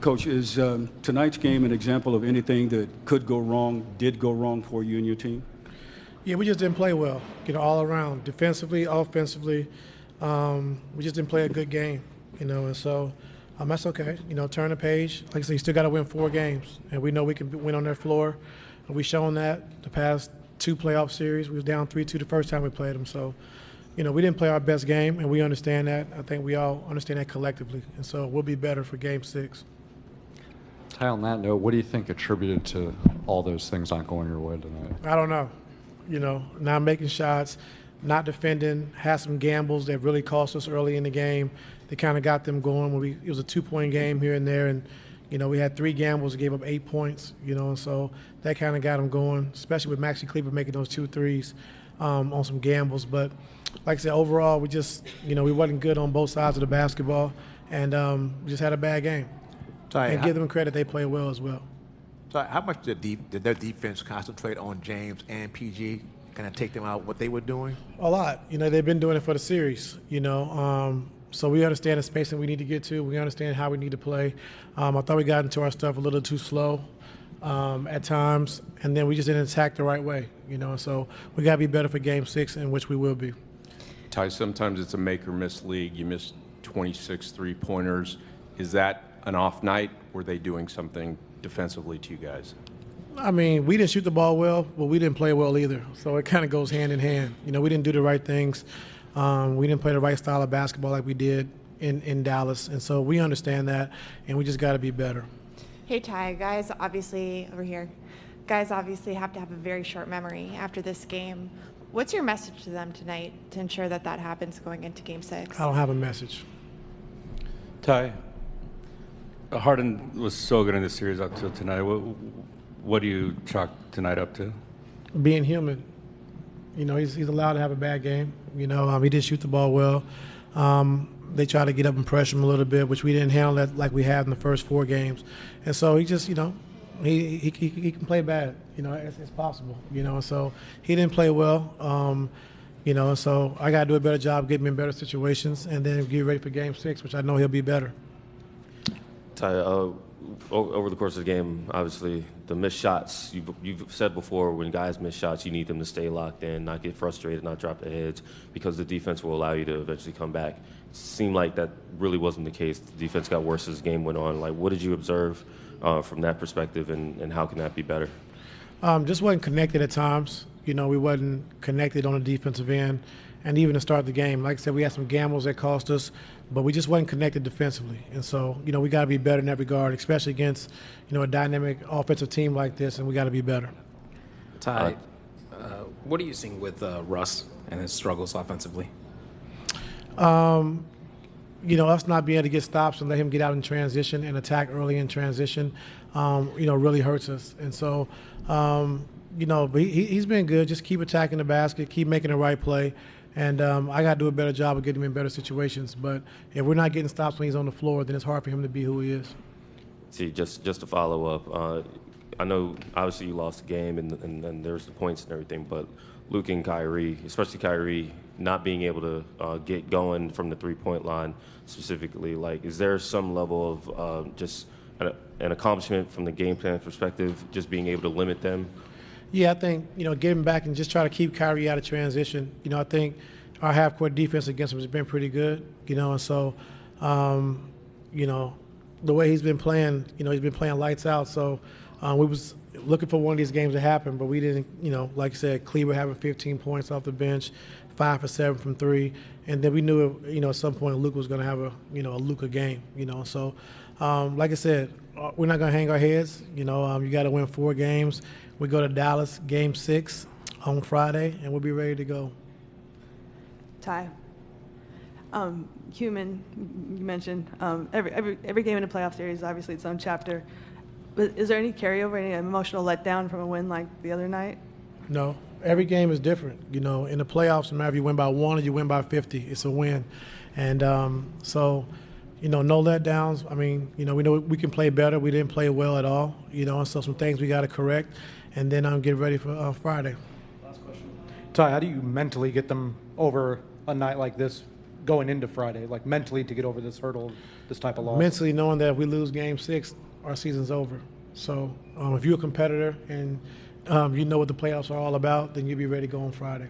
Coach, is tonight's game an example of anything that could go wrong, did go wrong for you and your team? Yeah, we just didn't play well, all around, defensively, offensively. We just didn't play a good game, and so that's okay. Turn the page. Like I said, you still got to win 4 games, and we know we can win on their floor. And we've shown that the past 2 playoff series. We was down 3-2 the first time we played them. So, we didn't play our best game, and we understand that. I think we all understand that collectively, and so we'll be better for Game 6. Ty, on that note, what do you think attributed to all those things not going your way tonight? I don't know. Not making shots, not defending, had some gambles that really cost us early in the game. They kind of got them going. It was a 2-point game here and there, and we had 3 gambles that gave up 8 points. And so that kind of got them going, especially with Maxi Kleber making those 2 threes on some gambles. But like I said, overall, we just we wasn't good on both sides of the basketball, and we just had a bad game. And give them credit, they play well as well. So how much did their defense concentrate on James and PG, kind of take them out what they were doing? A lot. They've been doing it for the series, So we understand the spacing we need to get to. We understand how we need to play. I thought we got into our stuff a little too slow at times, and then we just didn't attack the right way, So we got to be better for Game 6, in which we will be. Ty, sometimes it's a make-or-miss league. You missed 26 three-pointers. Is that an off night? Were they doing something defensively to you guys? I mean, we didn't shoot the ball well, but we didn't play well either. So it kind of goes hand in hand. We didn't do the right things. We didn't play the right style of basketball like we did in Dallas. And so we understand that, and we just got to be better. Hey, Ty, guys obviously have to have a very short memory after this game. What's your message to them tonight to ensure that happens going into Game 6? I don't have a message. Ty, Harden was so good in this series up till tonight. What do you chalk tonight up to? Being human. He's allowed to have a bad game. He didn't shoot the ball well. They tried to get up and pressure him a little bit, which we didn't handle that like we had in the first 4 games. And so he just, he can play bad. It's possible. So he didn't play well. So I got to do a better job getting him in better situations and then get ready for Game 6, which I know he'll be better. Ty, over the course of the game, obviously, the missed shots, you've said before, when guys miss shots, you need them to stay locked in, not get frustrated, not drop their heads, because the defense will allow you to eventually come back. It seemed like that really wasn't the case. The defense got worse as the game went on. What did you observe from that perspective, and how can that be better? Just wasn't connected at times. We wasn't connected on the defensive end. And even to start the game, like I said, we had some gambles that cost us, but we just wasn't connected defensively. And so, we got to be better in that regard, especially against, a dynamic offensive team like this, and we got to be better. Ty, what are you seeing with Russ and his struggles offensively? Us not being able to get stops and let him get out in transition and attack early in transition, really hurts us. And so, but he's been good. Just keep attacking the basket, keep making the right play. And I got to do a better job of getting him in better situations. But if we're not getting stops when he's on the floor, then it's hard for him to be who he is. See, just to follow up, I know obviously you lost the game and there's the points and everything, but Luke and Kyrie, especially Kyrie, not being able to get going from the three-point line specifically, is there some level of just an accomplishment from the game plan perspective, just being able to limit them? Yeah, I think, getting back and just try to keep Kyrie out of transition. I think our half-court defense against him has been pretty good, and so, the way he's been playing, he's been playing lights out. So we was looking for one of these games to happen, but we didn't, like I said, Kleber having 15 points off the bench, 5 for 7 from 3. And then we knew, at some point Luke was going to have a Luka game, So, like I said, we're not going to hang our heads. You got to win 4 games. We go to Dallas, Game 6 on Friday, and we'll be ready to go. Ty, human, you mentioned every game in a playoff series is obviously its own chapter. But is there any carryover, any emotional letdown from a win like the other night? No. Every game is different. In the playoffs, no matter if you win by 1 or you win by 50, it's a win. And so, no letdowns. I mean, we know we can play better. We didn't play well at all, and so some things we got to correct. And then get ready for Friday. Last question. Ty, how do you mentally get them over a night like this going into Friday, like mentally to get over this hurdle, this type of loss? Mentally knowing that if we lose Game 6, our season's over. So if you're a competitor and you know what the playoffs are all about, then you'll be ready to go on Friday.